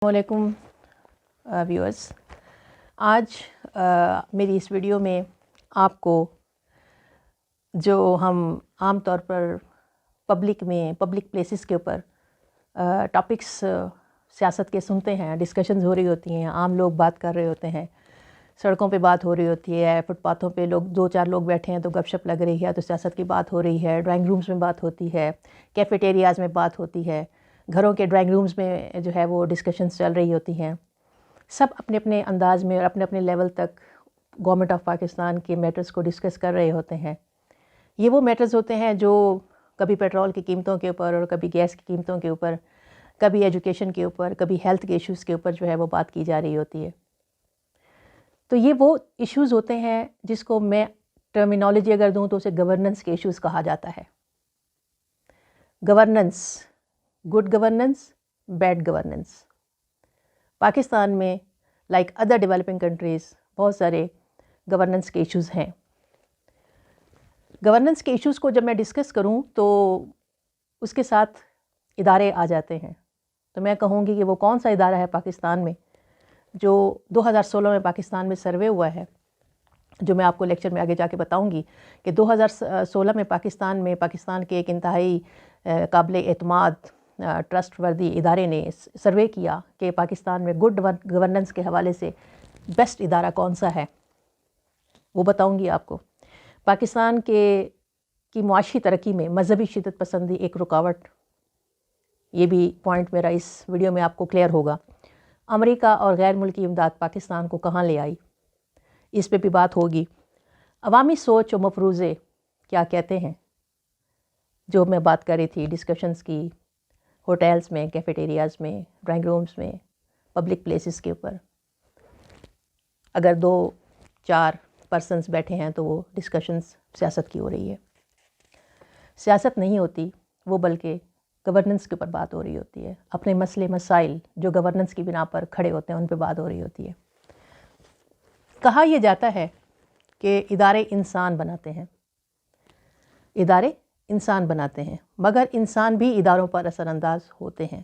السلام علیکم ویورز. آج میری اس ویڈیو میں آپ کو جو ہم عام طور پر پبلک پلیسز کے اوپر ٹاپکس سیاست کے سنتے ہیں، ڈسکشنز ہو رہی ہوتی ہیں، عام لوگ بات کر رہے ہوتے ہیں، سڑکوں پہ بات ہو رہی ہوتی ہے، فٹ پاتھوں پہ دو چار لوگ بیٹھے ہیں تو گپ شپ لگ رہی ہے تو سیاست کی بات ہو رہی ہے، ڈرائنگ رومز میں بات ہوتی ہے، کیفیٹیریاز میں بات ہوتی ہے، گھروں کے ڈرائنگ رومز میں جو ہے وہ ڈسکشنز چل رہی ہوتی ہیں. سب اپنے اپنے انداز میں اور اپنے اپنے لیول تک گورنمنٹ آف پاکستان کے میٹرز کو ڈسکس کر رہے ہوتے ہیں. یہ وہ میٹرز ہوتے ہیں جو کبھی پیٹرول کی قیمتوں کے اوپر اور کبھی گیس کی قیمتوں کے اوپر، کبھی ایجوکیشن کے اوپر، کبھی ہیلتھ کے ایشوز کے اوپر جو ہے وہ بات کی جا رہی ہوتی ہے. تو یہ وہ ایشوز ہوتے ہیں جس کو میں ٹرمینالوجی اگر دوں تو اسے گورننس کے ایشوز کہا جاتا ہے. Governance, good governance, bad governance. Pakistan میں لائک ادر ڈیولپنگ کنٹریز بہت سارے گورننس کے ایشوز ہیں. گورننس کے ایشوز کو جب میں ڈسکس کروں تو اس کے ساتھ ادارے آ جاتے ہیں. تو میں کہوں گی کہ وہ کون سا ادارہ ہے پاکستان میں جو 2016 میں پاکستان میں سروے ہوا ہے، جو میں آپ کو لیکچر میں آگے جا کے بتاؤں گی کہ 2016 میں پاکستان کے ایک انتہائی قابل اعتماد ٹرسٹ وردی ادارے نے سروے کیا کہ پاکستان میں گڈ گورننس کے حوالے سے بیسٹ ادارہ کون سا ہے. وہ بتاؤں گی آپ کو. پاکستان کی معاشی ترقی میں مذہبی شدت پسندی ایک رکاوٹ، یہ بھی پوائنٹ میرا اس ویڈیو میں آپ کو کلیئر ہوگا. امریکہ اور غیر ملکی امداد پاکستان کو کہاں لے آئی، اس پہ بھی بات ہوگی. عوامی سوچ و مفروضے کیا کہتے ہیں، جو میں بات کر رہی تھی ڈسکشنز کی، ہوٹلز میں، کیفیٹیریاز میں، ڈرائنگ رومز میں، پبلک پلیسز کے اوپر. اگر 2-4 پرسنز بیٹھے ہیں تو وہ ڈسکشنز سیاست کی ہو رہی ہے. سیاست نہیں ہوتی وہ، بلکہ گورننس کے اوپر بات ہو رہی ہوتی ہے. اپنے مسئلے مسائل جو گورننس کی بنا پر کھڑے ہوتے ہیں ان پہ بات ہو رہی ہوتی ہے. کہا یہ جاتا ہے کہ ادارے انسان بناتے ہیں، ادارے انسان بناتے ہیں، مگر انسان بھی اداروں پر اثر انداز ہوتے ہیں.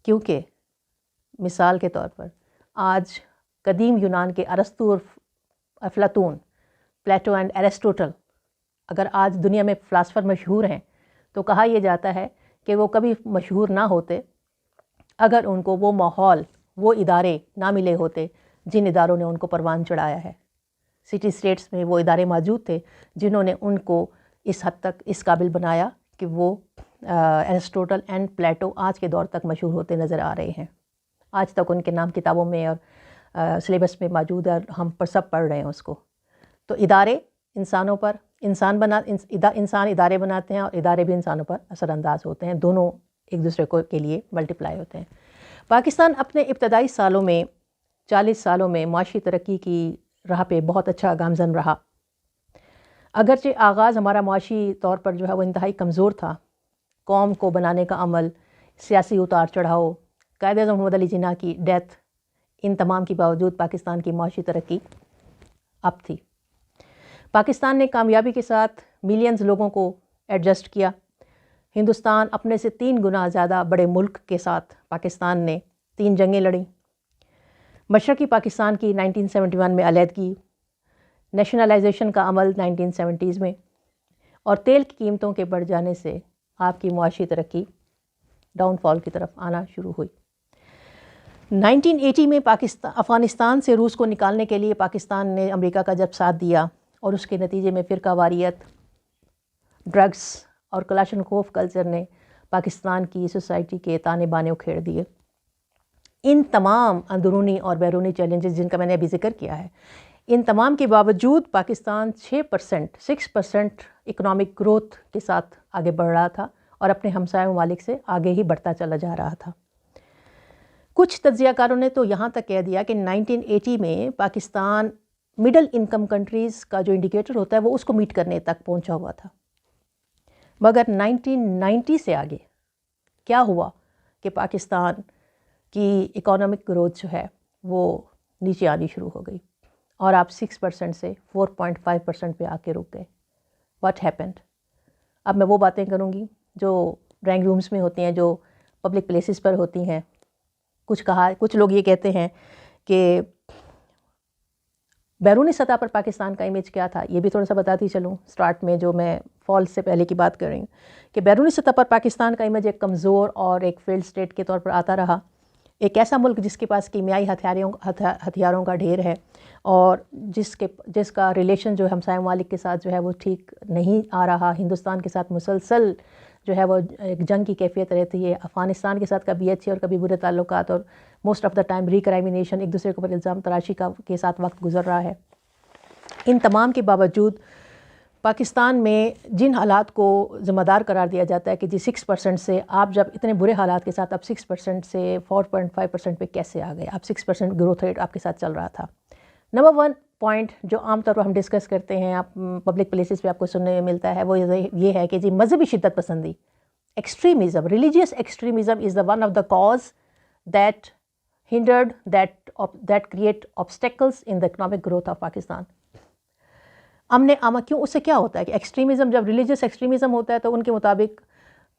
کیونکہ مثال کے طور پر آج قدیم یونان کے ارسطو اور افلاطون، پلیٹو اینڈ ایرسٹوٹل اگر آج دنیا میں فلاسفر مشہور ہیں تو کہا یہ جاتا ہے کہ وہ کبھی مشہور نہ ہوتے اگر ان کو وہ ماحول، وہ ادارے نہ ملے ہوتے جن اداروں نے ان کو پروان چڑھایا ہے. سٹی اسٹیٹس میں وہ ادارے موجود تھے جنہوں نے ان کو اس حد تک اس قابل بنایا کہ وہ ایرسٹوٹل اینڈ پلیٹو آج کے دور تک مشہور ہوتے نظر آ رہے ہیں. آج تک ان کے نام کتابوں میں اور سلیبس میں موجود ہے اور ہم پر سب پڑھ رہے ہیں اس کو. تو ادارے انسانوں پر انسان ادارے بناتے ہیں اور ادارے بھی انسانوں پر اثر انداز ہوتے ہیں. دونوں ایک دوسرے کے لیے ملٹیپلائی ہوتے ہیں. پاکستان اپنے ابتدائی سالوں میں 40 سالوں میں معاشی ترقی کی راہ پہ بہت اچھا گامزن رہا. اگرچہ آغاز ہمارا معاشی طور پر جو ہے وہ انتہائی کمزور تھا. قوم کو بنانے کا عمل، سیاسی اتار چڑھاؤ، قائد اعظم محمد علی جناح کی ڈیتھ، ان تمام کے باوجود پاکستان کی معاشی ترقی اب تھی. پاکستان نے کامیابی کے ساتھ ملینز لوگوں کو ایڈجسٹ کیا. ہندوستان اپنے سے 3 گنا زیادہ بڑے ملک کے ساتھ پاکستان نے 3 جنگیں لڑیں. مشرقی پاکستان کی 1971 میں علیحدگی، نیشنلائزیشن کا عمل 1970s میں، اور تیل کی قیمتوں کے بڑھ جانے سے آپ کی معاشی ترقی ڈاؤن فال کی طرف آنا شروع ہوئی. 1980 میں افغانستان سے روس کو نکالنے کے لیے پاکستان نے امریکہ کا جب ساتھ دیا اور اس کے نتیجے میں فرقہ واریت، ڈرگس اور کلاشنکوف کلچر نے پاکستان کی سوسائٹی کے تانے بانے اکھیڑ دیے. ان تمام اندرونی اور بیرونی چیلنجز جن کا میں نے ابھی ذکر کیا ہے، ان تمام کے باوجود پاکستان 6% اکنامک گروتھ کے ساتھ آگے بڑھ رہا تھا اور اپنے ہمسایہ ممالک سے آگے ہی بڑھتا چلا جا رہا تھا. کچھ تجزیہ کاروں نے تو یہاں تک کہہ دیا کہ 1980 میں پاکستان مڈل انکم کنٹریز کا جو انڈیکیٹر ہوتا ہے وہ اس کو میٹ کرنے تک پہنچا ہوا تھا. مگر 1990 سے آگے کیا ہوا کہ پاکستان کی اکانومک گروتھ جو ہے وہ نیچے آنی شروع ہو گئی اور آپ 6% سے 4.5% پہ آ کے رک گئے. What happened? اب میں وہ باتیں کروں گی جو ڈرائنگ رومز میں ہوتی ہیں، جو پبلک پلیسز پر ہوتی ہیں. کچھ لوگ یہ کہتے ہیں کہ بیرونی سطح پر پاکستان کا امیج کیا تھا. یہ بھی تھوڑا سا بتاتی چلوں سٹارٹ میں، جو میں فال سے پہلے کی بات کر رہی ہوں، کہ بیرونی سطح پر پاکستان کا امیج ایک کمزور اور ایک فیلڈ اسٹیٹ کے طور پر آتا رہا، ایک ایسا ملک جس کے پاس کیمیائی ہتھیاروں کا ڈھیر ہے، اور جس کا ریلیشن جو ہے ہمسائے ممالک کے ساتھ جو ہے وہ ٹھیک نہیں آ رہا. ہندوستان کے ساتھ مسلسل جو ہے وہ ایک جنگ کی کیفیت رہتی ہے. افغانستان کے ساتھ کبھی اچھے اور کبھی برے تعلقات، اور موسٹ آف دا ٹائم ریکرائمنیشن، ایک دوسرے کے اوپر الزام تراشی کے ساتھ وقت گزر رہا ہے. ان تمام کے باوجود پاکستان میں جن حالات کو ذمہ دار قرار دیا جاتا ہے کہ جی 6% سے آپ جب اتنے برے حالات کے ساتھ اب 6% سے 4.5% پہ کیسے آ گئے، اب 6% گروتھ ریٹ آپ کے ساتھ چل رہا تھا. نمبر 1 پوائنٹ جو عام طور پر ہم ڈسکس کرتے ہیں، آپ پبلک پلیسز پہ آپ کو سننے میں ملتا ہے، وہ یہ ہے کہ جی مذہبی شدت پسندی، extremism, religious extremism is the one of the cause that hundred that create obstacles in the economic growth of Pakistan. کیوں، اس سے کیا ہوتا ہے کہ ایکسٹریمزم، جب ریلیجیس ایکسٹریمزم ہوتا ہے تو ان کے مطابق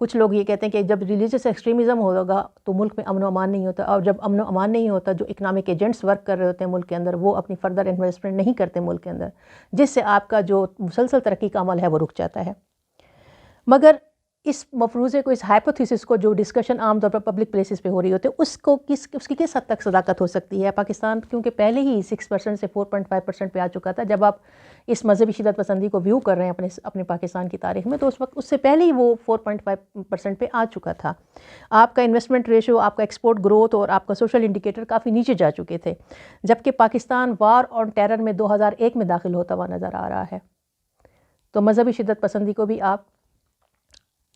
کچھ لوگ یہ کہتے ہیں کہ جب ریلیجیس ایکسٹریمزم ہوگا تو ملک میں امن و امان نہیں ہوتا، اور جب امن و امان نہیں ہوتا، جو اکنامک ایجنٹس ورک کر رہے ہوتے ہیں ملک کے اندر، وہ اپنی فردر انویسٹمنٹ نہیں کرتے ملک کے اندر، جس سے آپ کا جو مسلسل ترقی کا عمل ہے وہ رک جاتا ہے. مگر اس مفروضے کو، اس ہائپوتھیسس کو جو ڈسکشن عام طور پر پبلک پلیسز پہ ہو رہی ہوتی ہے، اس کی کس حد تک صداقت ہو سکتی ہے؟ پاکستان کیونکہ پہلے ہی 6% سے 4.5% پہ آ چکا تھا. جب آپ اس مذہبی شدت پسندی کو ویو کر رہے ہیں اپنے پاکستان کی تاریخ میں، تو اس وقت اس سے پہلے ہی وہ 4.5% پہ آ چکا تھا. آپ کا انویسٹمنٹ ریشو، آپ کا ایکسپورٹ گروتھ اور آپ کا سوشل انڈیکیٹر کافی نیچے جا چکے تھے، جبکہ پاکستان وار آن ٹیرر میں 2001 میں داخل ہوتا ہوا نظر آ رہا ہے. تو مذہبی شدت پسندی کو بھی آپ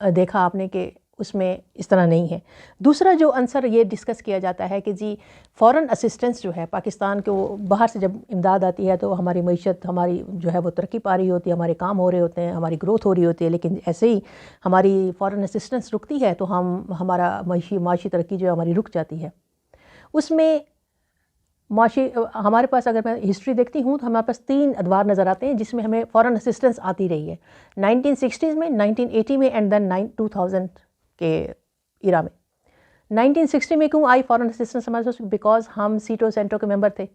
دیکھا آپ نے کہ اس میں اس طرح نہیں ہے. دوسرا جو عنصر یہ ڈسکس کیا جاتا ہے کہ جی فورن اسسٹنس جو ہے پاکستان کو، باہر سے جب امداد آتی ہے تو ہماری معیشت، ہماری جو ہے وہ ترقی پا رہی ہوتی ہے، ہمارے کام ہو رہے ہوتے ہیں، ہماری گروتھ ہو رہی ہوتی ہے، لیکن ایسے ہی ہماری فورن اسسٹنس رکتی ہے تو ہمارا معاشی ترقی جو ہے ہماری رک جاتی ہے. اس میں ہمارے پاس، اگر میں ہسٹری دیکھتی ہوں تو ہمارے پاس 3 ادوار نظر آتے ہیں جس میں ہمیں فورن اسسٹنس آتی رہی ہے. 1960s میں، 1980 میں، اینڈ دین 2000 کے ایرا میں. 1960 میں کیوں آئی فورن اسسٹنس ہمارے پاس؟ بیکاز ہم سیٹو سینٹو کے ممبر تھے.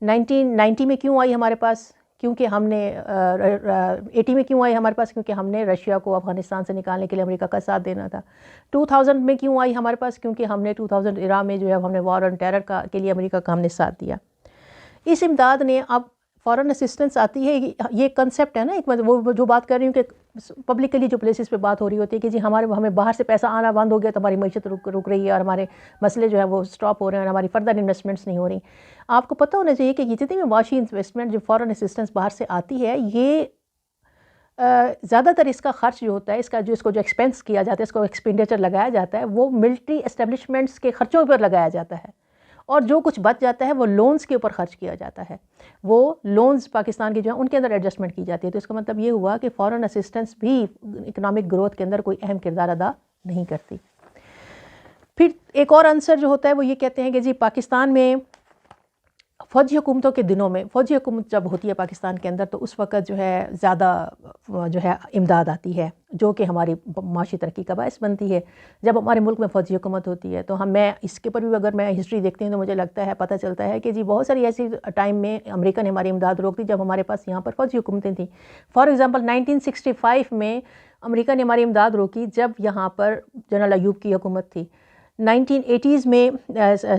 1990 میں کیوں آئی ہمارے پاس؟ کیونکہ ہم نے 80 میں کیوں آئی ہمارے پاس؟ کیونکہ ہم نے رشیا کو افغانستان سے نکالنے کے لیے امریکہ کا ساتھ دینا تھا. 2000 میں کیوں آئی ہمارے پاس؟ کیونکہ ہم نے 2000 ایرا میں جو ہے ہم نے وار آن ٹیرر کے لیے امریکہ کا ہم نے ساتھ دیا. اس امداد نے، اب فورن اسسٹنس آتی ہے، یہ کنسیپٹ ہے نا، ایک وہ جو بات کر رہی ہوں کہ پبلکلی جو پلیسز پہ بات ہو رہی ہوتی ہے کہ جی ہمیں باہر سے پیسہ آنا بند ہو گیا تو ہماری معیشت رک رہی ہے، اور ہمارے مسئلے جو ہے وہ سٹاپ ہو رہے ہیں، اور ہماری فردر انویسٹمنٹس نہیں ہو رہی. آپ کو پتہ ہونا چاہیے کہ یہ جتنی بھی معاشی انویسٹمنٹ جو فورن اسسٹنس باہر سے آتی ہے، یہ زیادہ تر اس کا خرچ جو ہوتا ہے، اس کو جو ایکسپینس کیا جاتا ہے، اس کو ایکسپینڈیچر لگایا جاتا ہے، وہ ملٹری اسٹیبلشمنٹس کے خرچوں پر لگایا جاتا ہے، اور جو کچھ بچ جاتا ہے وہ لونز کے اوپر خرچ کیا جاتا ہے. وہ لونز پاکستان کے جو ہیں ان کے اندر ایڈجسٹمنٹ کی جاتی ہے. تو اس کا مطلب یہ ہوا کہ فورن اسسٹنس بھی اکنامک گروتھ کے اندر کوئی اہم کردار ادا نہیں کرتی. پھر ایک اور عنصر جو ہوتا ہے وہ یہ کہتے ہیں کہ جی پاکستان میں فوجی حکومتوں کے دنوں میں، فوجی حکومت جب ہوتی ہے پاکستان کے اندر تو اس وقت جو ہے زیادہ جو ہے امداد آتی ہے، جو کہ ہماری معاشی ترقی کا باعث بنتی ہے. جب ہمارے ملک میں فوجی حکومت ہوتی ہے تو میں اس کے پر بھی اگر میں ہسٹری دیکھتی ہوں تو مجھے لگتا ہے، پتہ چلتا ہے کہ جی بہت ساری ایسی ٹائم میں امریکہ نے ہماری امداد روک دی جب ہمارے پاس یہاں پر فوجی حکومتیں تھیں. فار ایگزامپل 1965 میں امریکہ نے ہماری امداد روکی جب یہاں پر جنرل ایوب کی حکومت تھی. 1980s میں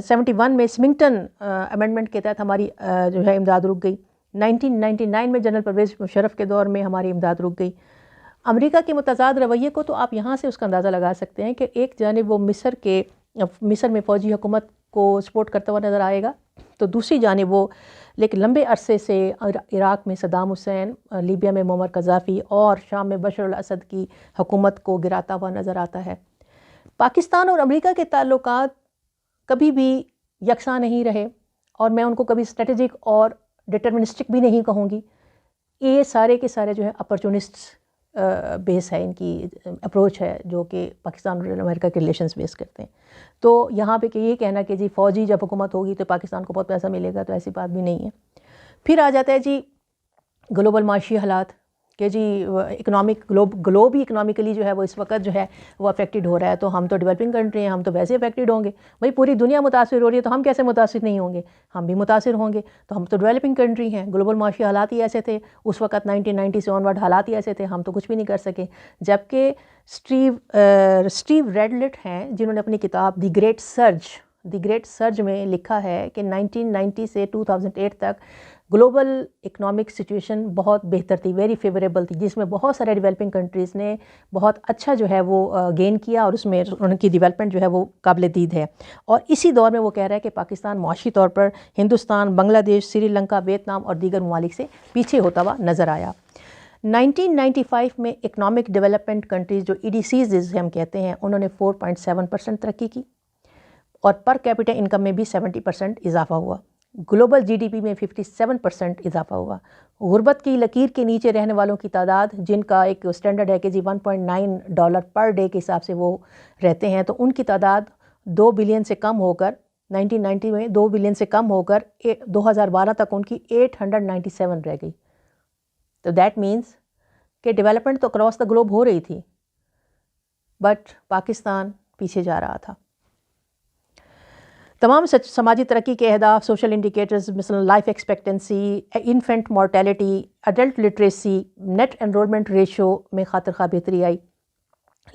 71 میں سمنگٹن امینڈمنٹ کے تحت ہماری جو ہے امداد رک گئی. 1999 میں جنرل پرویز مشرف کے دور میں ہماری امداد رک گئی. امریکہ کے متضاد رویے کو تو آپ یہاں سے اس کا اندازہ لگا سکتے ہیں کہ ایک جانب وہ مصر میں فوجی حکومت کو سپورٹ کرتا ہوا نظر آئے گا، تو دوسری جانب وہ لیکن لمبے عرصے سے عراق میں صدام حسین، لیبیا میں معمر قذافی اور شام میں بشار الاسد کی حکومت کو گراتا ہوا نظر آتا ہے. پاکستان اور امریکہ کے تعلقات کبھی بھی یکساں نہیں رہے، اور میں ان کو کبھی اسٹریٹجک اور ڈٹرمنسٹک بھی نہیں کہوں گی. یہ سارے کے سارے جو ہے اپرچونسٹ بیس ہے، ان کی اپروچ ہے جو کہ پاکستان اور امریکہ کے ریلیشنز بیس کرتے ہیں. تو یہاں پہ کہ یہ کہنا کہ جی فوجی جب حکومت ہوگی تو پاکستان کو بہت پیسہ ملے گا، تو ایسی بات بھی نہیں ہے. پھر آ جاتا ہے جی گلوبل معاشی حالات کہ جی اکنامک گلوب ہی اکنامکلی جو ہے وہ اس وقت جو ہے وہ افیکٹڈ ہو رہا ہے، تو ہم تو ڈیولپنگ کنٹری ہیں، ہم تو ویسے افیکٹڈ ہوں گے. بھائی پوری دنیا متاثر ہو رہی ہے تو ہم کیسے متاثر نہیں ہوں گے؟ ہم بھی متاثر ہوں گے. تو ہم تو ڈیولپنگ کنٹری ہیں. گلوبل معاشی حالات ہی ایسے تھے اس وقت، 1990 سے آن ورڈ حالات ہی ایسے تھے، ہم تو کچھ بھی نہیں کر سکے. جبکہ اسٹیو ریڈلٹ ہیں جنہوں نے اپنی کتاب دی گریٹ سرج میں لکھا ہے کہ 1990 سے 2008 تک گلوبل اکنامک سچویشن بہت بہتر تھی، ویری فیوریبل تھی، جس میں بہت سارے ڈیولپنگ کنٹریز نے بہت اچھا جو ہے وہ گین کیا، اور اس میں ان کی ڈیولپمنٹ جو ہے وہ قابل دید ہے. اور اسی دور میں وہ کہہ رہا ہے کہ پاکستان معاشی طور پر ہندوستان، بنگلہ دیش، سری لنکا، ویتنام اور دیگر ممالک سے پیچھے ہوتا ہوا نظر آیا. 1995 میں اکنامک ڈیولپمنٹ کنٹریز جو EDCs ہم کہتے ہیں، انہوں نے 4.7% ترقی کی، اور پر کیپٹا انکم میں بھی 70% اضافہ ہوا. گلوبل GDP میں 57% اضافہ ہوا. غربت کی لکیر کے نیچے رہنے والوں کی تعداد، جن کا ایک اسٹینڈرڈ ہے کہ جی $1.9 پر ڈے کے حساب سے وہ رہتے ہیں، تو ان کی تعداد 2 بلین سے کم ہو کر 1990 میں 2 بلین سے کم ہو کر 2012 تک ان کی 897 رہ گئی. تو دیٹ مینس کہ ڈیولپمنٹ تو اکراس دا گلوب ہو رہی تھی، بٹ پاکستان پیچھے جا رہا تھا. تمام سماجی ترقی کے اہداف، سوشل انڈیکیٹرز مثلا life expectancy, infant mortality, adult literacy, net enrolment ratio میں خاطر خواہ بہتری آئی،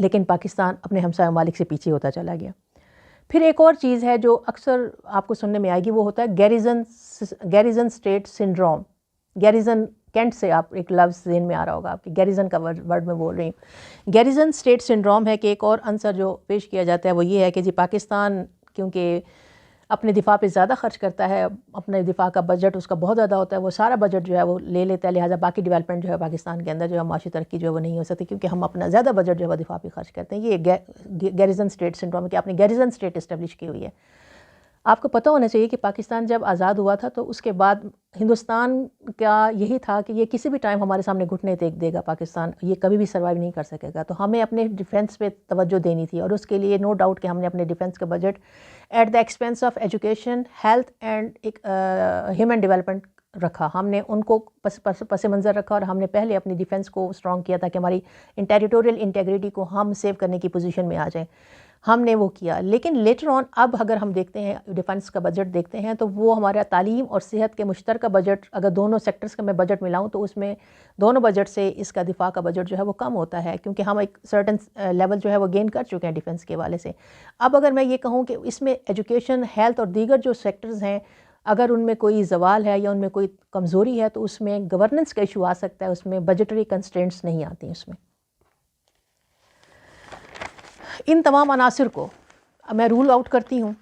لیکن پاکستان اپنے ہمسایہ ممالک سے پیچھے ہوتا چلا گیا. پھر ایک اور چیز ہے جو اکثر آپ کو سننے میں آئے گی، وہ ہوتا ہے garrison state syndrome. Garrison cantt سے آپ ایک لفظ ذہن میں آ رہا ہوگا آپ کی، گیریزن کا ورڈ میں بول رہی ہوں. گیریزن اسٹیٹ سنڈروم ہے کہ ایک اور عنصر جو پیش کیا جاتا ہے وہ یہ ہے کہ جی پاکستان کیونکہ اپنے دفاع پہ زیادہ خرچ کرتا ہے، اپنے دفاع کا بجٹ اس کا بہت زیادہ ہوتا ہے، وہ سارا بجٹ جو ہے وہ لے لیتا ہے، لہٰذا باقی ڈیولپمنٹ جو ہے پاکستان کے اندر جو ہے معاشی ترقی جو ہے وہ نہیں ہو سکتی، کیونکہ ہم اپنا زیادہ بجٹ جو ہے وہ دفاع پہ خرچ کرتے ہیں. یہ گیریزن اسٹیٹ سنڈروم ہے کہ آپ نے گیریزن اسٹیٹ اسٹیبلش کی ہوئی ہے. آپ کو پتہ ہونا چاہیے کہ پاکستان جب آزاد ہوا تھا تو اس کے بعد ہندوستان کا یہی تھا کہ یہ کسی بھی ٹائم ہمارے سامنے گھٹنے ٹیک دے گا، پاکستان یہ کبھی بھی سروائیو نہیں کر سکے گا. تو ہمیں اپنے ڈیفنس پہ توجہ دینی تھی، اور اس کے لیے نو ڈاؤٹ کہ ہم نے اپنے ڈیفنس کا budget at the expense of education, health and human development رکھا. ہم نے ان کو پس منظر رکھا، اور ہم نے پہلے اپنی ڈیفنس کو اسٹرانگ کیا تاکہ ہماری ٹیریٹوریل انٹیگریٹی کو ہم سیو کرنے کی پوزیشن میں آ جائیں. ہم نے وہ کیا، لیکن لیٹر آن اب اگر ہم دیکھتے ہیں ڈیفنس کا بجٹ دیکھتے ہیں تو وہ ہمارا تعلیم اور صحت کے مشترکہ بجٹ، اگر دونوں سیکٹرز کا میں بجٹ ملاؤں تو اس میں دونوں بجٹ سے اس کا دفاع کا بجٹ جو ہے وہ کم ہوتا ہے، کیونکہ ہم ایک سرٹن لیول جو ہے وہ گین کر چکے ہیں ڈیفنس کے حوالے سے. اب اگر میں یہ کہوں کہ اس میں ایجوکیشن، ہیلتھ اور دیگر جو سیکٹرز ہیں، اگر ان میں کوئی زوال ہے یا ان میں کوئی کمزوری ہے تو اس میں گورننس کا ایشو آ سکتا ہے، اس میں بجٹری کنسٹرینٹس نہیں آتی. اس میں ان تمام عناصر کو میں رول آؤٹ کرتی ہوں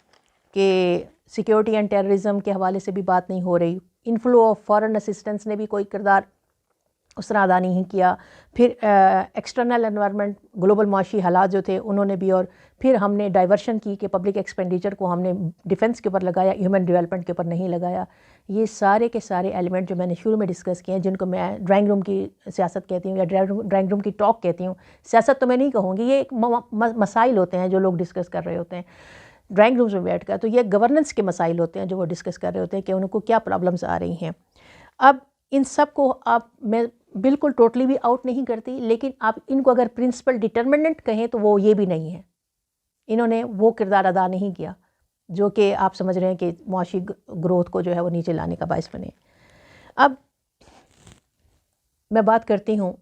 کہ سیکیورٹی اینڈ ٹیررزم کے حوالے سے بھی بات نہیں ہو رہی، انفلو آف فارن اسسٹنس نے بھی کوئی کردار اس طرح ادا نہیں کیا، پھر ایکسٹرنل انوائرمنٹ، گلوبل معاشی حالات جو تھے انہوں نے بھی، اور پھر ہم نے ڈائیورشن کی کہ پبلک ایکسپینڈیچر کو ہم نے ڈیفنس کے اوپر لگایا، ہیومن ڈیولپمنٹ کے اوپر نہیں لگایا. یہ سارے کے سارے ایلیمنٹ جو میں نے شروع میں ڈسکس کیے ہیں، جن کو میں ڈرائنگ روم کی سیاست کہتی ہوں یا ڈرائنگ روم کی ٹاک کہتی ہوں، سیاست تو میں نہیں کہوں گی، یہ ایک مسائل ہوتے ہیں جو لوگ ڈسکس کر رہے ہوتے ہیں ڈرائنگ رومز میں بیٹھ کر. تو یہ گورننس کے مسائل ہوتے ہیں جو وہ ڈسکس کر رہے ہوتے ہیں کہ ان کو کیا پرابلمز آ رہی ہیں. اب ان سب کو میں بالکل ٹوٹلی بھی آؤٹ نہیں کرتی، لیکن آپ ان کو اگر پرنسپل ڈٹرمننٹ کہیں تو وہ یہ بھی نہیں ہے. انہوں نے وہ کردار ادا نہیں کیا جو کہ آپ سمجھ رہے ہیں کہ معاشی گروتھ کو جو ہے وہ نیچے لانے کا باعث بنے. اب میں بات کرتی ہوں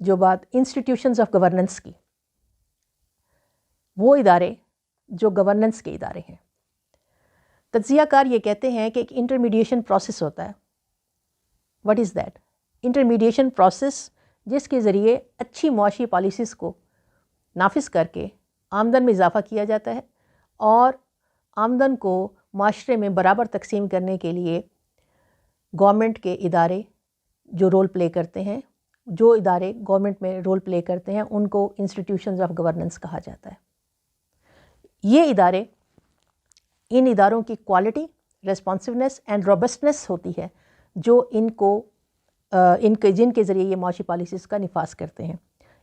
جو بات انسٹیٹیوشنز آف گورننس کی، وہ ادارے جو گورننس کے ادارے ہیں. تجزیہ کار یہ کہتے ہیں کہ ایک انٹرمیڈیشن پروسیس ہوتا ہے. What is that? Intermediation process جس کے ذریعے اچھی معاشی پالیسیز کو نافذ کر کے آمدن میں اضافہ کیا جاتا ہے، اور آمدن کو معاشرے میں برابر تقسیم کرنے کے لیے گورنمنٹ کے ادارے جو رول پلے کرتے ہیں، جو ادارے گورنمنٹ میں رول پلے کرتے ہیں ان کو انسٹیٹیوشنز آف گورننس کہا جاتا ہے. یہ ادارے، ان اداروں کی کوالٹی، ریسپانسونیس اینڈ روبسٹنس ہوتی ہے جو جن کے ذریعے یہ معاشی پالیسیز کا نفاذ کرتے ہیں.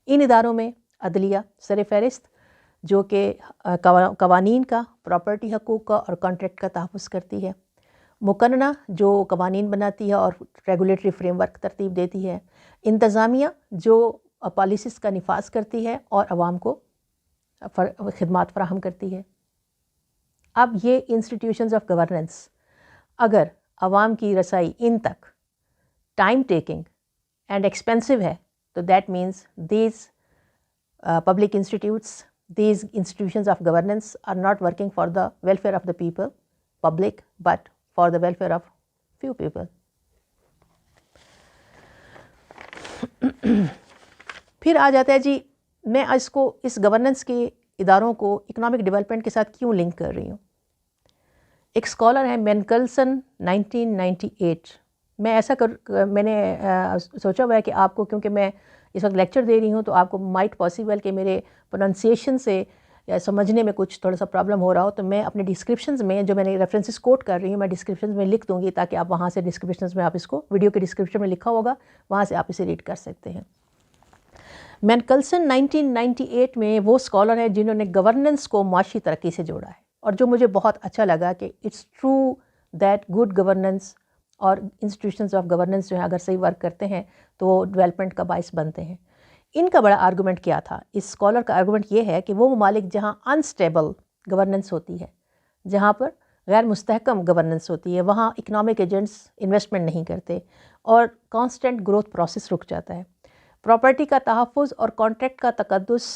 ان اداروں میں عدلیہ سر فہرست، جو کہ قوانین کا، پراپرٹی حقوق کا اور کانٹریکٹ کا تحفظ کرتی ہے. مقننہ جو قوانین بناتی ہے اور ریگولیٹری فریم ورک ترتیب دیتی ہے، انتظامیہ جو پالیسیز کا نفاذ کرتی ہے اور عوام کو خدمات فراہم کرتی ہے۔ اب یہ انسٹیٹیوشنز آف گورننس اگر عوام کی رسائی ان تک ٹائم ٹیکنگ اینڈ ایکسپینسو ہے تو that means these public institutes, these institutions of governance are not working for the welfare of the people, public, but for the welfare of few people. پھر آ جاتا ہے جی میں اس گورننس کے اداروں کو economic development کے ساتھ کیوں لنک کر رہی ہوں۔ ایک اسکالر ہے مینکلسن 1998، میں نے سوچا ہوا ہے کہ آپ کو، کیونکہ میں اس وقت لیکچر دے رہی ہوں تو آپ کو مائٹ پاسبل کہ میرے پروننسیشن سے یا سمجھنے میں کچھ تھوڑا سا پرابلم ہو رہا ہو، تو میں اپنے ڈسکرپشنز میں جو میں نے ریفرنسز کوٹ کر رہی ہوں میں ڈسکرپشنز میں لکھ دوں گی، تاکہ آپ وہاں سے ڈسکرپشنز میں آپ اس کو، ویڈیو کے ڈسکرپشن میں لکھا ہوگا، وہاں سے آپ اسے ریڈ کر سکتے ہیں۔ مینکلسن 1998 میں وہ اسکالر ہیں جنہوں نے گورننس کو معاشی ترقی سے جوڑا ہے، اور جو مجھے بہت اچھا لگا کہ it's true that good governance اور انسٹیٹیوشنز آف گورننس جو ہے اگر صحیح ورک کرتے ہیں تو وہ ڈیولپمنٹ کا باعث بنتے ہیں۔ ان کا بڑا آرگومنٹ کیا تھا، اس اسکالر کا آرگومنٹ یہ ہے کہ وہ ممالک جہاں انسٹیبل گورننس ہوتی ہے، جہاں پر غیر مستحکم گورننس ہوتی ہے، وہاں اکنامک ایجنٹس انویسٹمنٹ نہیں کرتے اور کانسٹنٹ گروتھ پروسیس رک جاتا ہے۔ پراپرٹی کا تحفظ اور کانٹریکٹ کا تقدس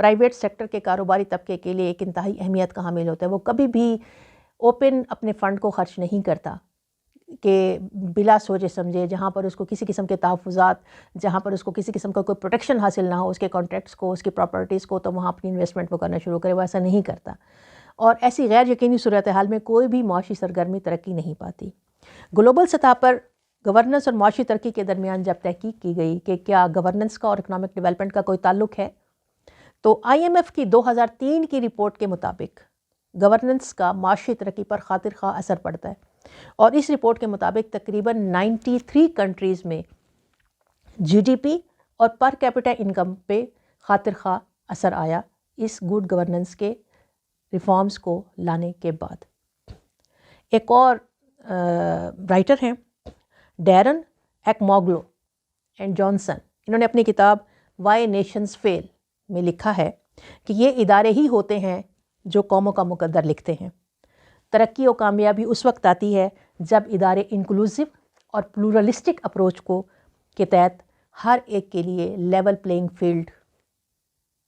پرائیویٹ سیکٹر کے کاروباری طبقے کے لیے ایک انتہائی اہمیت کا حامل ہوتا ہے۔ وہ کبھی بھی اوپن اپنے فنڈ کو خرچ نہیں کرتا کہ بلا سوچے سمجھے، جہاں پر اس کو کسی قسم کے تحفظات، جہاں پر اس کو کسی قسم کا کوئی پروٹیکشن حاصل نہ ہو اس کے کانٹریکٹس کو، اس کی پراپرٹیز کو، تو وہاں اپنی انویسٹمنٹ وہ کرنا شروع کرے، وہ ایسا نہیں کرتا۔ اور ایسی غیر یقینی صورتحال میں کوئی بھی معاشی سرگرمی ترقی نہیں پاتی۔ گلوبل سطح پر گورننس اور معاشی ترقی کے درمیان جب تحقیق کی گئی کہ کیا گورننس کا اور اکنامک ڈیولپمنٹ کا کوئی تعلق ہے، تو آئی ایم ایف کی 2003 کی رپورٹ کے مطابق گورننس کا معاشی ترقی پر خاطر خواہ اثر پڑتا ہے، اور اس رپورٹ کے مطابق تقریباً 93 کنٹریز میں جی ڈی پی اور پر کیپٹا انکم پہ خاطر خواہ اثر آیا اس گڈ گورننس کے ریفارمز کو لانے کے بعد۔ ایک اور رائٹر ہیں ڈیرن ایکموگلو اینڈ جانسن، انہوں نے اپنی کتاب وائی نیشنز فیل میں لکھا ہے کہ یہ ادارے ہی ہوتے ہیں جو قوموں کا مقدر لکھتے ہیں۔ ترقی و کامیابی اس وقت آتی ہے جب ادارے انکلوسیو اور پلورلسٹک اپروچ کے تحت ہر ایک کے لیے لیول پلینگ فیلڈ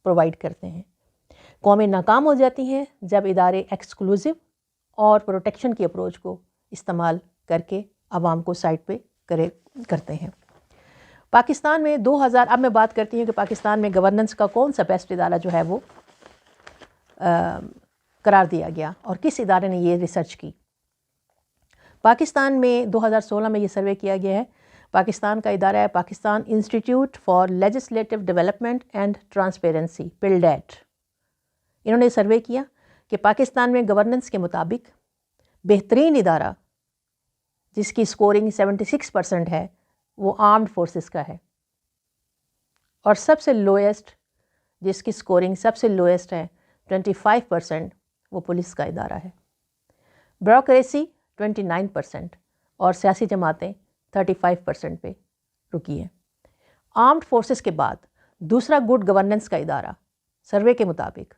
پرووائڈ کرتے ہیں۔ قومیں ناکام ہو جاتی ہیں جب ادارے ایکسکلوسیو اور پروٹیکشن کی اپروچ کو استعمال کر کے عوام کو سائڈ پہ کرتے ہیں۔ پاکستان میں 2000، اب میں بات کرتی ہوں کہ پاکستان میں گورننس کا کون سا بیسٹ ادارہ جو ہے وہ قرار دیا گیا اور کس ادارے نے یہ ریسرچ کی۔ پاکستان میں 2016 میں یہ سروے کیا گیا ہے۔ پاکستان کا ادارہ ہے Pakistan institute for legislative development and transparency, PILDAT. انہوں نے سروے کیا کہ پاکستان میں گورننس کے مطابق بہترین ادارہ جس کی سکورنگ 76% ہے وہ آرمڈ فورسز کا ہے، اور سب سے لویسٹ جس کی سکورنگ سب سے لویسٹ ہے 25% وہ پولیس کا ادارہ ہے۔ بیوروکریسی 29% اور سیاسی جماعتیں 35% پہ رکی ہیں۔ آرمڈ فورسز کے بعد دوسرا گڈ گورننس کا ادارہ سروے کے مطابق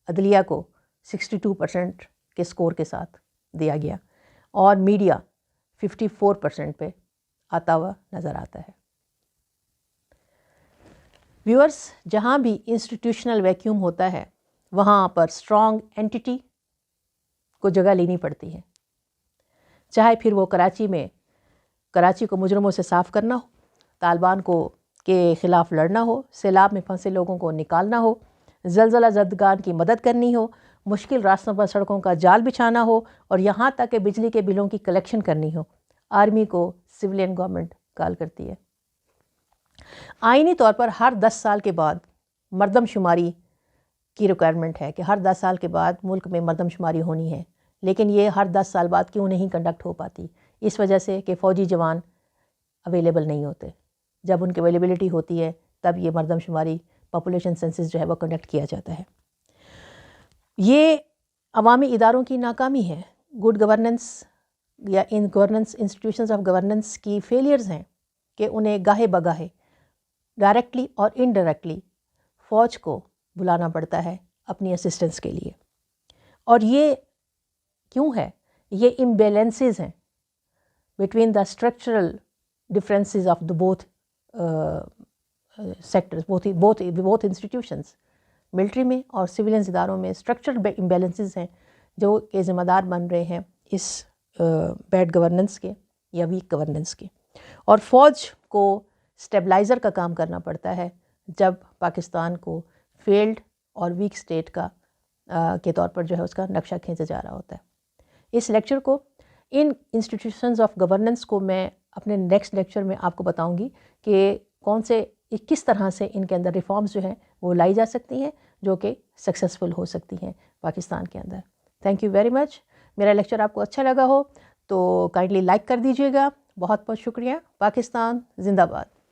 عدلیہ کو 62% کے سکور کے ساتھ دیا گیا، اور میڈیا 54% پہ آتا ہوا نظر آتا ہے۔ ویورز، جہاں بھی انسٹیٹیوشنل ویکیوم ہوتا ہے وہاں پر اسٹرانگ اینٹی کو جگہ لینی پڑتی ہے، چاہے پھر وہ کراچی کو مجرموں سے صاف کرنا ہو، طالبان کے خلاف لڑنا ہو، سیلاب میں پھنسے لوگوں کو نکالنا ہو، زلزلہ زدگان کی مدد کرنی ہو، مشکل راستوں پر سڑکوں کا جال بچھانا ہو، اور یہاں تک کہ بجلی کے بلوں کی کلیکشن کرنی ہو، آرمی کو سویلین گورنمنٹ کال کرتی ہے۔ آئینی طور پر ہر 10 سال کے بعد مردم شماری کی ریکوائرمنٹ ہے کہ ہر 10 سال کے بعد ملک میں مردم شماری ہونی ہے، لیکن یہ ہر 10 سال بعد کیوں نہیں کنڈکٹ ہو پاتی؟ اس وجہ سے کہ فوجی جوان اویلیبل نہیں ہوتے۔ جب ان کی اویلیبلٹی ہوتی ہے تب یہ مردم شماری، پاپولیشن سینسس جو ہے وہ کنڈکٹ کیا جاتا ہے۔ یہ عوامی اداروں کی ناکامی ہے۔ گڈ گورننس یا ان گورننس انسٹیٹیوشنز آف گورننس کی فیلیئرز ہیں کہ انہیں گاہے بگاہے ڈائریکٹلی اور انڈائریکٹلی فوج کو بلانا پڑتا ہے اپنی اسسٹنس کے لیے. اور یہ کیوں ہے؟ یہ امبیلنسز ہیں between the structural differences of the both sectors, both institutions. Military میں اور سویلینز اداروں میں اسٹرکچرل امبیلنسز ہیں جو کہ ذمہ دار بن رہے ہیں اس بیڈ گورننس کے یا ویک گورننس کے. اور فوج کو اسٹیبلائزر کا کام کرنا پڑتا ہے جب پاکستان کو فیلڈ اور ویک اسٹیٹ کا کے طور پر جو ہے اس کا نقشہ کھینچا جا رہا ہوتا ہے. اس لیکچر کو، ان انسٹیٹیوشنز آف گورننس کو میں اپنے نیکسٹ لیکچر میں آپ کو بتاؤں گی کہ کس طرح سے ان کے اندر ریفارمز جو ہیں وہ لائی جا سکتی ہیں جو کہ سکسیزفل ہو سکتی ہیں پاکستان کے اندر. Thank you very much. میرا لیکچر آپ کو اچھا لگا ہو تو کائنڈلی لائک کر دیجیے گا. بہت بہت شکریہ. پاکستان زندہ باد.